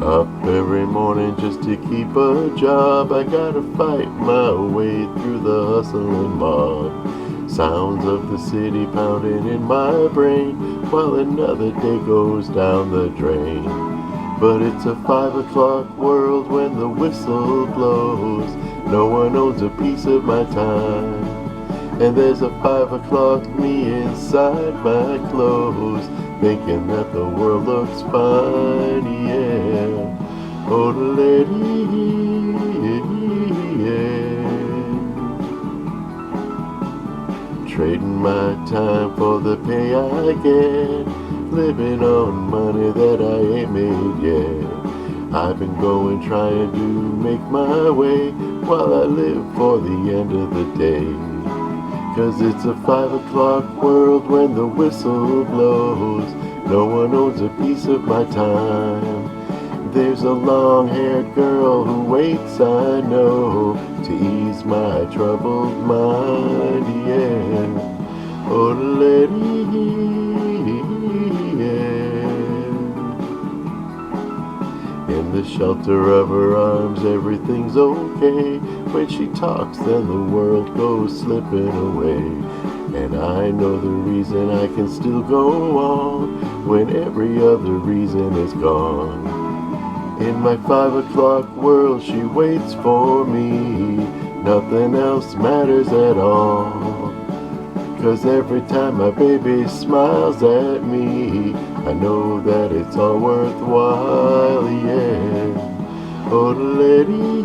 Up every morning just to keep a job. I gotta fight my way through the hustling mob. Sounds of the city pounding in my brain while another day goes down the drain. But it's a 5 o'clock world when the whistle blows. No one owns a piece of my time. And there's a 5 o'clock me inside my clothes, thinking that the world looks fine, yeah. Oh, lady, yeah. Trading my time for the pay I get, living on money that I ain't made yet. I've been going trying to make my way while I live for the end of the day. 'Cause it's a 5 o'clock world when the whistle blows. No one owns a piece of my time. There's a long-haired girl who waits, I know, to ease my troubled mind, yeah. Oh, lady, yeah. In the shelter of her arms, everything's okay. When she talks, then the world goes slipping away. And I know the reason I can still go on when every other reason is gone. In my 5 o'clock world, she waits for me. Nothing else matters at all. 'Cause every time my baby smiles at me, I know that it's all worthwhile, yeah. Oh, lady,